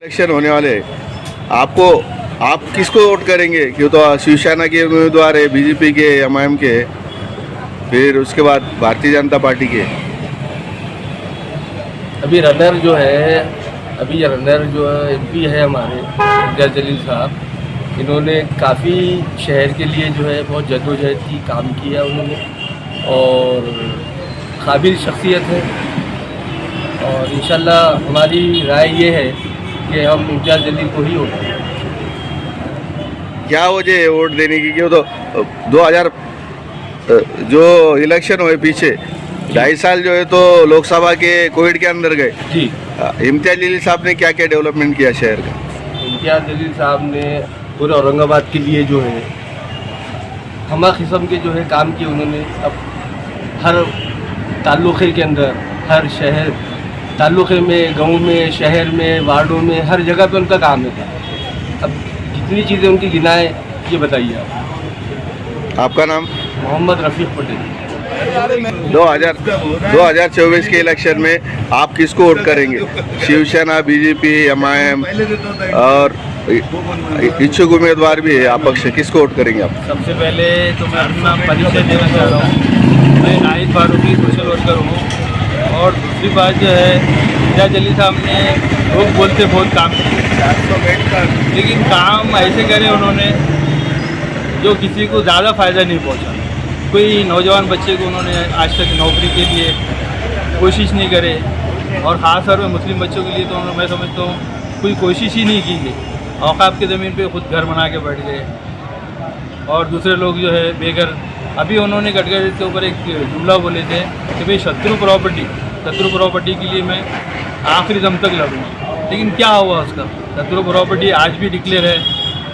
Election होने वाले हैं। आप किसको वोट करेंगे? क्यों तो शिवसेना के उम्मीदवार है, बीजेपी के, एमआईएम के, फिर उसके बाद भारतीय जनता पार्टी के। अभी रनर जो है एमपी है हमारे इम्तियाज़ जलील साहब। इन्होंने काफ़ी शहर के लिए जो है बहुत जद्दोजहद की, काम किया उन्होंने और काबिल शख्सियत है। और इंशाल्लाह हमारी राय ये है कि हम इम्तियाज़ जलील को ही वोट देंगे। क्या वजह है वोट देने की? क्यों तो 2000 जो इलेक्शन हुए पीछे 2.5 साल जो है तो लोकसभा के कोविड के अंदर गए। जी, इम्तियाज़ जलील साहब ने क्या क्या डेवलपमेंट किया शहर का? इम्तियाज़ जलील साहब ने पूरे औरंगाबाद के लिए जो है हमा किस्म के जो है काम किए उन्होंने। अब हर ताल्लुक़े के अंदर, हर शहर ताल्लुक़े में, गांव में, शहर में, वार्डों में, हर जगह पे उनका काम है। अब जितनी चीज़ें उनकी गिनाएं ये बताइए आप। आपका नाम? मोहम्मद रफ़ीक पटेल। 2024 के इलेक्शन में आप किसको वोट करेंगे? शिवसेना, बीजेपी, एमआईएम और इच्छुक उम्मीदवार भी है अपक्ष, किसको वोट करेंगे आप? सबसे पहले तो मैं अपना परिचय देना चाह रहा हूँ। मैं नाहिद फारूकी सोशल वर्कर हूँ। और दूसरी बात जो है, इम्तियाज़ जलील साहब ने लोग बोलते बहुत काम किए, लेकिन काम ऐसे करे उन्होंने जो किसी को ज़्यादा फ़ायदा नहीं पहुँचा। कोई नौजवान बच्चे को उन्होंने आज तक नौकरी के लिए कोशिश नहीं करे, और ख़ास तौर पर मुस्लिम बच्चों के लिए तो मैं समझता हूँ कोई कोशिश ही नहीं की गई। औकाफ की ज़मीन पे खुद घर बना के बैठ गए, और दूसरे लोग जो है बेघर। अभी उन्होंने गडकरी के ऊपर एक जुमला बोले थे कि भाई शत्रु प्रॉपर्टी के लिए मैं आखिरी दम तक लड़ूंगा। लेकिन क्या हुआ उसका? शत्रु प्रॉपर्टी आज भी डिक्लेयर है,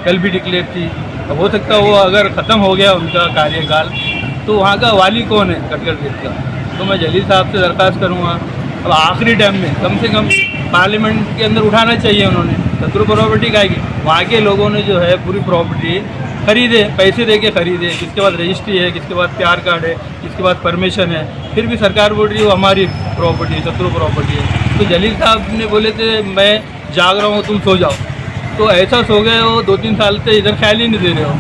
कल भी डिक्लेयर थी। अब हो सकता है वो अगर ख़त्म हो गया उनका कार्यकाल तो वहाँ का वाली कौन है गडकरी का? तो मैं जलील साहब से दरख्वास्त करूँगा, अब आखिरी टाइम में कम से कम पार्लियामेंट के अंदर उठाना चाहिए उन्होंने। शत्रु प्रॉपर्टी का है, वहाँ के लोगों ने जो है पूरी प्रॉपर्टी खरीदे, पैसे दे के खरीदे, किसके बाद रजिस्ट्री है, किसके बाद प्यार कार्ड है, किसके बाद परमिशन है, फिर भी सरकार बोल रही है वो हमारी प्रॉपर्टी है, शत्रु प्रॉपर्टी है। तो जलील साहब ने बोले थे मैं जाग रहा हूँ तुम सो जाओ, तो ऐसा सो गए हो 2-3 साल से, इधर ख्याल ही नहीं दे रहे हो।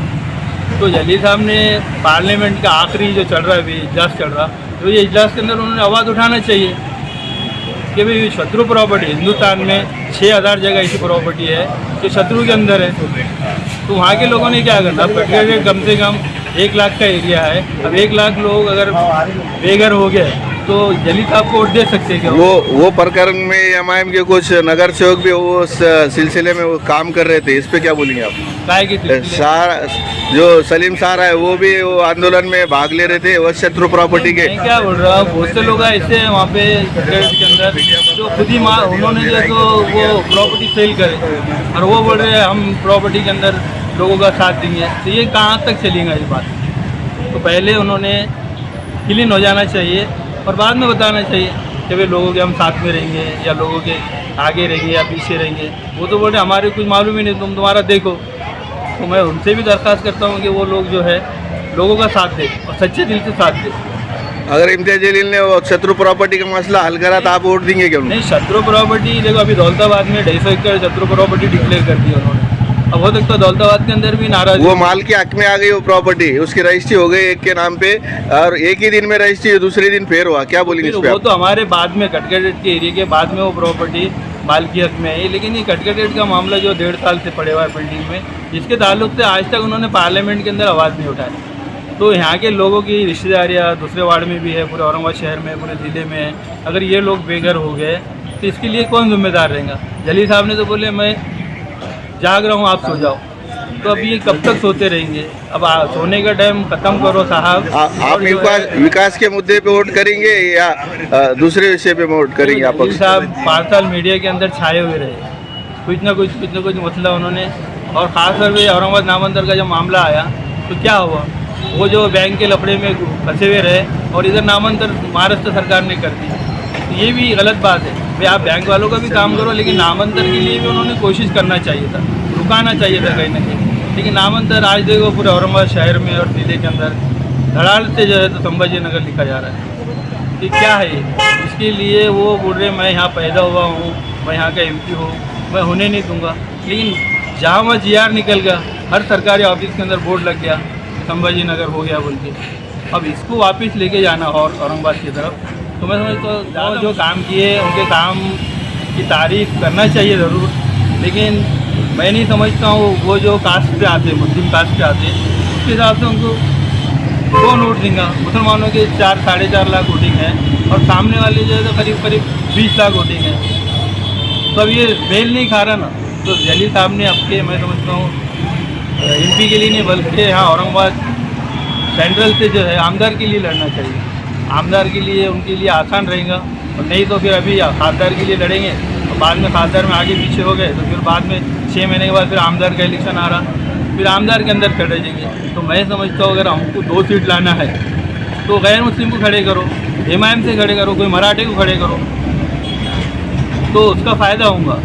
तो जलील साहब ने पार्लियामेंट का आखिरी जो चल रहा है अभी इजलास चल रहा, तो ये इजलास के अंदर उन्होंने आवाज़ उठाना चाहिए कि भाई शत्रु प्रॉपर्टी, हिंदुस्तान में 6000 जगह ऐसी प्रॉपर्टी है कि शत्रु के अंदर है। तो वहाँ के लोगों ने क्या करना? कटघरे कम से कम 1 लाख का एरिया है। अब 1 लाख लोग अगर बेघर हो गए तो जलील साहब को वोट दे सकते हैं क्या? वो प्रकरण में एमआईएम के कुछ नगर सेवक भी वो उस सिलसिले में वो काम कर रहे थे, इस पे क्या बोलेंगे आप? काय की जो सलीम सारा है वो भी वो आंदोलन में भाग ले रहे थे, वो शत्रु प्रॉपर्टी के। मैं क्या बोल रहा हूँ, बहुत से लोग ऐसे हैं वहाँ पे के अंदर जो खुद ही उन्होंने जो तो वो प्रॉपर्टी सेल करे, और वो बोल रहे हैं हम प्रॉपर्टी के अंदर लोगों का साथ देंगे। तो ये कहाँ तक चलेगा ये बात? तो पहले उन्होंने क्लीन हो जाना चाहिए और बाद में बताना चाहिए कि भाई लोगों के हम साथ में रहेंगे या लोगों के आगे रहेंगे या पीछे रहेंगे। वो तो बोल रहे हमारे कुछ मालूम ही नहीं, तुम तुम्हारा देखो। तो मैं उनसे भी दरख्वास्त करता हूँ कि वो लोग जो है लोगों का साथ दें और सच्चे दिल से साथ दें। अगर इम्तियाज़ जलील ने वो शत्रु प्रॉपर्टी का मसला हल करा तो आप वोट देंगे क्यों? नहीं, शत्रु प्रॉपर्टी देखो, अभी दौलताबाद में 250 एकड़ शत्रु प्रॉपर्टी डिक्लेयर कर दी उन्होंने। अब हो सकता है दौलताबाद के अंदर भी नाराज, वो माल के हक में आ गई वो प्रॉपर्टी, उसकी रजिस्ट्री हो गई एक के नाम पे, और एक ही दिन में रजिस्ट्री, दूसरे दिन फेर हुआ। क्या बोलेंगे इस पे वो आप? तो हमारे बाद में कटघरे के एरिया के बाद में वो प्रॉपर्टी मालकी हक में है। लेकिन ये कटघरे का मामला जो 1.5 साल से पड़े हुआ है बिल्डिंग में, जिसके ताल्लुक से आज तक उन्होंने पार्लियामेंट के अंदर आवाज़ नहीं उठाई। तो यहाँ के लोगों की रिश्तेदारियाँ दूसरे वार्ड में भी है, पूरे औरंगाबाद शहर में, पूरे ज़िले में है। अगर ये लोग बेघर हो गए तो इसके लिए कौन जिम्मेदार रहेगा? जलील साहब ने तो बोले मैं जाग रहा हूँ आप सो जाओ। तो अब ये कब तक सोते रहेंगे? अब सोने का टाइम खत्म करो साहब। आप विकास के मुद्दे पे वोट करेंगे या दूसरे विषय पे वोट करेंगे? आप साहब 5 साल मीडिया के अंदर छाए हुए रहे, कुछ ना कुछ मसला उन्होंने, और ख़ास तौर पर औरंगाबाद नामांतर का जब मामला आया तो क्या हुआ? वो जो बैंक के लफड़े में फंसे हुए रहे और इधर नामांतर महाराष्ट्र सरकार ने कर दी। तो ये भी गलत बात है भाई, आप बैंक वालों का भी काम करो, लेकिन नामांतर के लिए भी उन्होंने कोशिश करना चाहिए था, रुकाना चाहिए था कहीं ना कहीं। लेकिन नामांतर आज देखो पूरे औरंगाबाद शहर में और जिले के अंदर धड़ाल से जो है तो संभाजी नगर लिखा जा रहा है। कि क्या है ये? इसके लिए वो बोल रहे मैं यहाँ पैदा हुआ हूँ, मैं यहाँ का एमपी हूँ, मैं होने नहीं दूंगा। लेकिन जहाँ वहाँ GR निकल गया, हर सरकारी ऑफिस के अंदर बोर्ड लग गया संभाजी नगर हो गया बोल के, अब इसको वापस लेके जाना और औरंगाबाद की तरफ, तो मैं समझता हूँ जो काम किए उनके काम की तारीफ करना चाहिए ज़रूर, लेकिन मैं नहीं समझता हूँ वो जो कास्ट पे आते, मुस्लिम कास्ट पे आते, उसके हिसाब से उनको कौन वोट देगा। मुसलमानों के 4-4.5 लाख वोटिंग है और सामने वाले जो है तो करीब 20 लाख वोटिंग है, तो अब ये मेल नहीं खा रहा ना। तो जलील साहब ने आपके, मैं समझता हूँ MP के लिए नहीं बल्कि यहाँ औरंगाबाद सेंट्रल से जो है आमदार के लिए लड़ना चाहिए। आमदार के लिए उनके लिए आसान रहेगा, और नहीं तो फिर अभी खासदार के लिए लड़ेंगे और बाद में खासदार में आगे पीछे हो गए तो फिर बाद में 6 महीने के बाद फिर आमदार का इलेक्शन आ रहा, फिर आमदार के अंदर खड़े जाएंगे। तो मैं समझता हूँ अगर हमको 2 सीट लाना है तो गैर मुस्लिम को खड़े करो, MIM से खड़े करो, कोई मराठे को खड़े करो, तो उसका फ़ायदा होगा।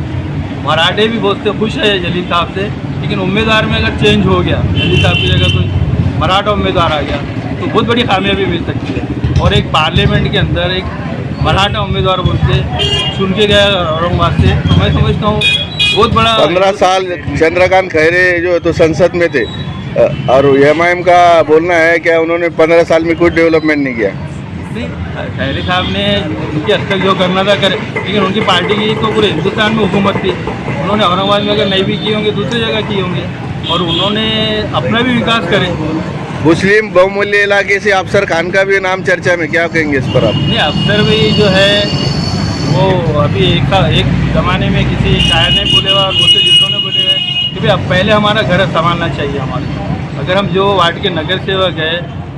मराठे भी बहुत से खुश है जलील साहब से, लेकिन उम्मीदवार में अगर चेंज हो गया, जलील साहब की जगह कोई मराठा उम्मीदवार आ गया तो बहुत बड़ी कामयाबी मिल सकती है। और एक पार्लियामेंट के अंदर एक मराठा उम्मीदवार बोलते चुन के गया औरंगाबाद से, तो मैं समझता हूँ बहुत बड़ा। 15 साल चंद्रकांत खैरे जो तो संसद में थे, और MIM का बोलना है कि उन्होंने 15 साल में कोई डेवलपमेंट नहीं किया। नहीं, खैरे साहब ने उनके हद तक जो करना था करे, लेकिन उनकी पार्टी की तो पूरे हिंदुस्तान में हुकूमत थी, उन्होंने औरंगाबाद में अगर नहीं भी किए होंगे दूसरी जगह किए होंगे, और उन्होंने अपना भी विकास करे। मुस्लिम बहुमूल्य इलाके से अफसर खान का भी नाम चर्चा में, क्या कहेंगे इस पर आप? नहीं, अफसर भी जो है वो अभी एक ज़माने में किसी शायर ने बोले हुआ और दूसरे दूसरों ने बोले हुए कि भाई अब पहले हमारा घर संभालना चाहिए हमारे। अगर हम जो वार्ड के नगर सेवक है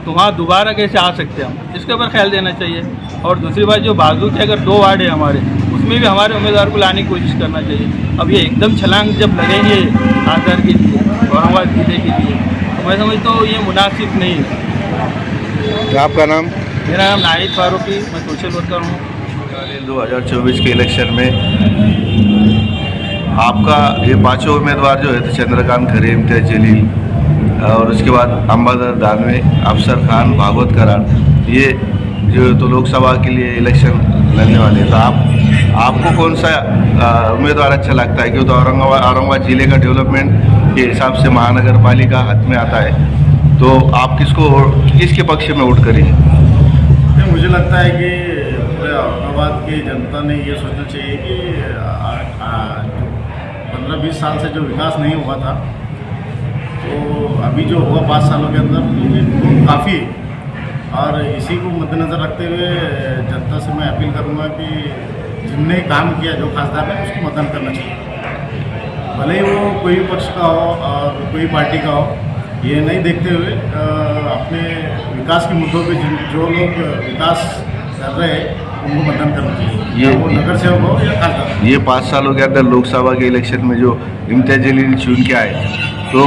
तो वहाँ दोबारा कैसे आ सकते हैं हम, इसके ऊपर ख्याल देना चाहिए। और दूसरी बात जो बाजू के अगर 2 वार्ड है हमारे, उसमें भी हमारे उम्मीदवार को लाने की कोशिश करना चाहिए। अब ये एकदम छलांग जब लगेंगे खासदार के लिए, औरंगाबाद जिले के लिए, तो मैं समझता हूँ ये मुनासिब नहीं है। आपका नाम? मेरा नाम नाहिद फारूकी, मैं सोशल वर्कर हूँ। 2024 के इलेक्शन में आपका ये 5 उम्मीदवार जो है तो चंद्रकांत खैरे, इम्तियाज जलील और उसके बाद अंबादार दानवे, अफसर खान, भागवत करार, ये जो तो लोकसभा के लिए इलेक्शन लड़ने वाले हैं। तो आपको कौन सा उम्मीदवार अच्छा लगता है? क्यों तो औरंगाबाद जिले का डेवलपमेंट के हिसाब से महानगर पालिका हाथ में आता है, तो आप किसके पक्ष में वोट करेंगे? मुझे लगता है कि पूरे औरंगाबाद की जनता ने ये सोचना चाहिए कि 15-20 साल से जो विकास नहीं हुआ था, तो अभी जो हुआ 5 सालों के अंदर ये काफ़ी, और इसी को मद्देनज़र रखते हुए जनता से मैं अपील करूँगा कि जिनने काम किया, जो खासदार है, उसको मतदान करना चाहिए, भले ही वो कोई भी पक्ष का हो और कोई पार्टी का हो। ये नहीं देखते हुए अपने विकास के मुद्दों पे जो लोग विकास कर रहे हैं उनको मतदान करना चाहिए, वो नगर सेवक हो या खासदार। ये 5 सालों के अंदर लोकसभा के इलेक्शन में जो इम्तियाज जलील चुन के आए, तो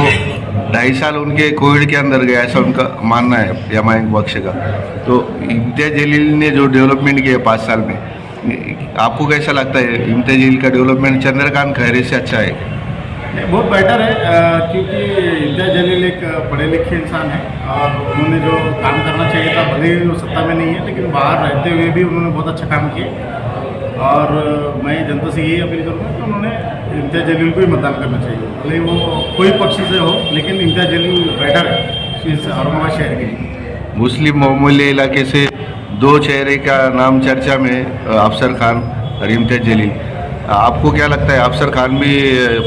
2.5 साल उनके कोविड के अंदर गया, ऐसा उनका मानना है MIM पक्ष का। तो इम्तियाज जलील ने जो डेवलपमेंट किया 5 साल में, आपको कैसा लगता है? इम्तियाज जलील का डेवलपमेंट चंद्रकांत खैरे से अच्छा है? बहुत बेटर है, क्योंकि इम्तियाज जलील एक पढ़े लिखे इंसान है और उन्होंने जो काम करना चाहिए था, भले ही वो सत्ता में नहीं है, लेकिन बाहर रहते हुए भी उन्होंने बहुत अच्छा काम किया। और मैं जनता से यही अपील करूँगा कि उन्होंने इम्तियाज जलील को ही मतदान करना चाहिए, भले वो कोई पक्ष से हो, लेकिन इम्तियाज जलील बेटर है इस औरंगाबाद शहर के लिए। मुस्लिम बहुमूल्य इलाके से 2 चेहरे का नाम चर्चा में, अफसर खान और इम्तियाज जलील, आपको क्या लगता है? अफसर खान भी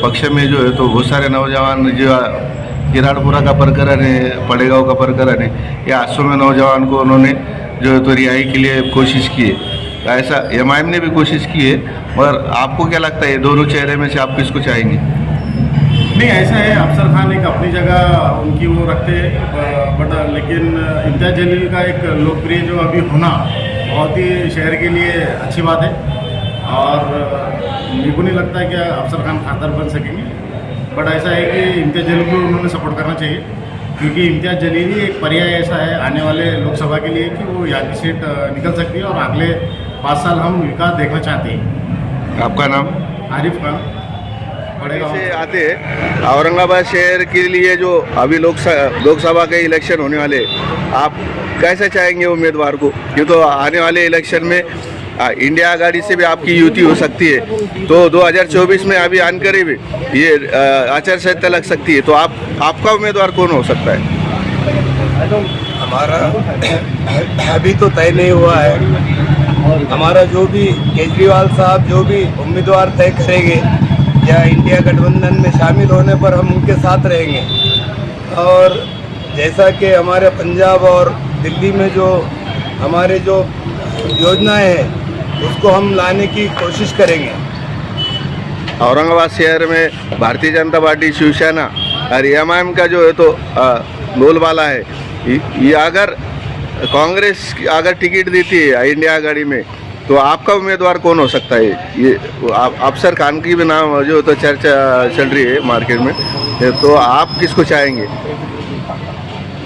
पक्ष में जो है तो बहुत सारे नौजवान जो किराड़पुरा का प्रकरण है, पड़ेगांव का प्रकरण है, या 800 में नौजवान को उन्होंने जो है तो रिहाई के लिए कोशिश की है, ऐसा MIM ने भी कोशिश की है। मगर आपको क्या लगता है, ये दोनों चेहरे में से आप किसको चाहेंगे? नहीं, ऐसा है, अफसर खान एक अपनी जगह उनकी वो रखते हैं, बट लेकिन इम्तियाज जलील का एक लोकप्रिय जो अभी होना बहुत ही शहर के लिए अच्छी बात है, और मेरे को नहीं लगता है कि अफसर खान खासदार बन सकेंगे। बट ऐसा है कि इम्तियाज जलील को उन्होंने सपोर्ट करना चाहिए, क्योंकि इम्तियाज जलील ही एक पर्याय ऐसा है आने वाले लोकसभा के लिए कि वो यहाँ की सीट निकल सकती है, और अगले 5 साल हम विकास देखना चाहते हैं। आपका नाम? आरिफ खान, पड़ेगा से आते हैं औरंगाबाद शहर के लिए जो अभी लोकसभा के इलेक्शन होने वाले, आप कैसे चाहेंगे उम्मीदवार को? क्यों तो आने वाले इलेक्शन में इंडिया आघाड़ी से भी आपकी युति हो सकती है, तो 2024 में अभी आन करीब ये आचार संहिता लग सकती है, तो आपका उम्मीदवार कौन हो सकता है? हमारा अभी तो तय नहीं हुआ है। हमारा जो भी केजरीवाल साहब जो भी उम्मीदवार तय करेंगे या इंडिया गठबंधन में शामिल होने पर हम उनके साथ रहेंगे। और जैसा कि हमारे पंजाब और दिल्ली में जो हमारे जो योजनाएं हैं उसको हम लाने की कोशिश करेंगे। औरंगाबाद शहर में भारतीय जनता पार्टी, शिवसेना और एमआईएम का जो है तो बोलबाला है। ये अगर कांग्रेस अगर टिकट देती है इंडिया आघाड़ी में, तो आपका उम्मीदवार कौन हो सकता है? ये अफसर खान की भी नाम जो तो चर्चा चल रही है मार्केट में, तो आप किसको चाहेंगे?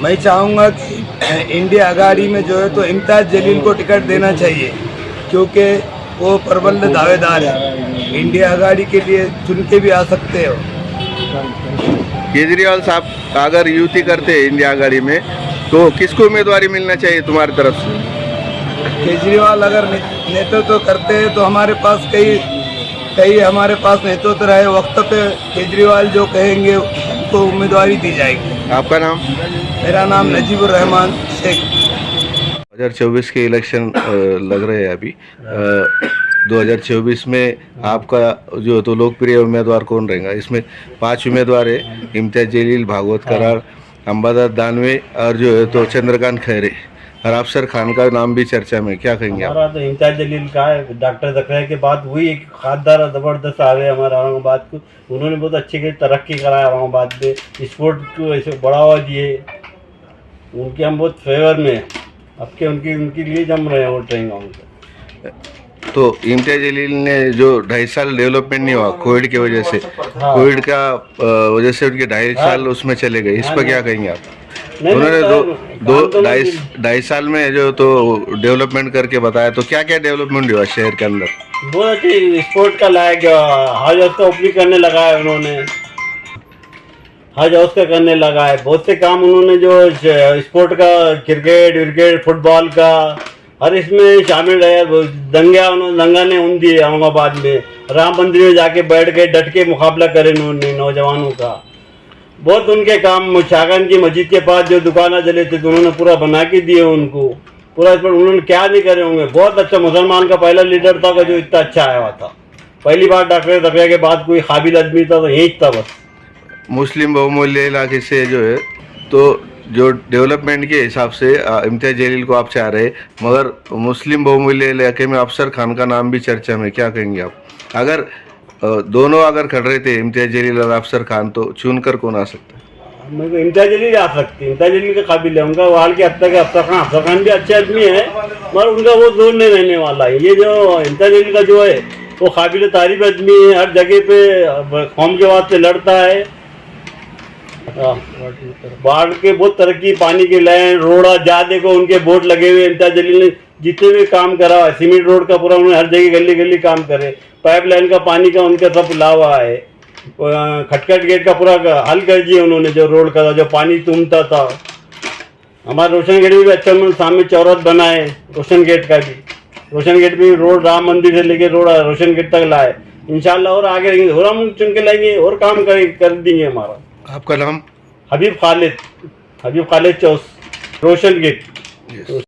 मैं चाहूँगा कि इंडिया आघाड़ी में जो है तो इम्तियाज़ जलील को टिकट देना चाहिए, क्योंकि वो प्रबल दावेदार है, इंडिया आघाड़ी के लिए चुन के भी आ सकते हो। केजरीवाल साहब अगर युति करते हैं इंडिया आघाड़ी में, तो किसको उम्मीदवारी मिलना चाहिए तुम्हारी तरफ से? केजरीवाल अगर नेतृत्व करते हैं तो हमारे पास कई हमारे पास नेतृत्व रहे वक्त पे केजरीवाल जो कहेंगे उनको उम्मीदवारी दी जाएगी। आपका नाम? मेरा नाम नजीबुर रहमान शेख। 2024 के इलेक्शन लग रहे हैं अभी। 2024 में आपका जो तो लोकप्रिय उम्मीदवार कौन रहेगा? इसमें 5 उम्मीदवार है, इम्तियाज जलील, भागवत करार, अंबादास दानवे और जो है तो चंद्रकांत खैरे और अफसर खान का नाम भी चर्चा में। क्या कहेंगे आप? हमारा तो इम्तियाज जलील का है, डॉक्टर जकरिया के बाद वही एक खासदार ज़बरदस्त आ गए हमारे औरंगाबाद को। उन्होंने बहुत अच्छी की तरक्की कराया औरंगाबाद में, स्पोर्ट को ऐसे बढ़ावा दिए, उनके हम बहुत फेवर में हैं। अब के उनके लिए जम रहे हैं वोट रहेंगे। तो इम्तियाज जलील ने जो 2.5 साल डेवलपमेंट नहीं हुआ कोविड की वजह से, कोविड का वजह से उनके 2.5 साल उसमें चले गए, इस पर क्या कहेंगे आप? उन्होंने 2.5 साल में जो तो डेवलपमेंट करके बताया, तो क्या क्या डेवलपमेंट हुआ शहर के अंदर? बहुत अच्छी स्पोर्ट का लायक हज हाउस का ओपनिंग करने लगा है उन्होंने, हज हाउस का करने लगा है। बहुत से काम उन्होंने जो स्पोर्ट का, क्रिकेट विकेट फुटबॉल का हर इसमें शामिल रहे। दंगा ने उन दिए औरंगाबाद में, राम मंदिर में जाके बैठ गए, डट के मुकाबला करे उन्होंने नौजवानों का। बहुत उनके काम, शागन की मस्जिद के पास जो दुकाना जले थे तो उन्होंने पूरा बना के दिए उनको, पूरा इस पर उन्होंने क्या नहीं करे होंगे। बहुत अच्छा मुसलमान का पहला लीडर था जो इतना अच्छा आया हुआ था। पहली बार डॉक्टर जकरिया के बाद कोई काबिल आदमी था तो यही था बस। मुस्लिम बहुमूल्य इलाके से जो है तो जो डेवलपमेंट के हिसाब से इम्तियाज जलील को आप चाह रहे, मगर मुस्लिम बहुमूल्य इलाके में अफसर खान का नाम भी चर्चा में। क्या कहेंगे आप? अगर दोनों अगर खड़ रहे थे इम्तियाज जलील और अफसर खान, तो चुनकर कौन आ सकता है? मेरे को इम्तियाज जलील आ सकती है, इम्तियाज जलील के काबिल है। उनका वाल के अब तक अफसर खान भी अच्छे आदमी है, मगर उनका वो दूर नहीं रहने वाला है। ये जो इम्तियाज जलील का जो है वो काबिल तारीफ आदमी है, हर जगह पे कौम के वास्ते लड़ता है। बाढ़ के बहुत तरक्की, पानी की लाइन, रोड़ा जहाँ देखो उनके बोर्ड लगे हुए। इम्तियाज जलील ने जितने भी काम करा है, सीमेंट रोड का पूरा उन्होंने हर जगह गली गली काम करे, पाइपलाइन का पानी का उनका सब लावा है, खटखट गेट का पूरा हल कर दिया उन्होंने, जो रोड का था, जो पानी तुमता था। हमारे रोशन गेट में भी अच्छा उन्होंने सामने चौरात बनाए, रोशन गेट का भी, रोशन गेट भी रोड राम मंदिर से लेके रोड रोशन गेट तक लाए। इंशाल्लाह और आगे रहेंगे, और हम चुन के लाएंगे और काम कर देंगे। हमारा आपका नाम? हबीब खालिद चौस, रोशन गेट।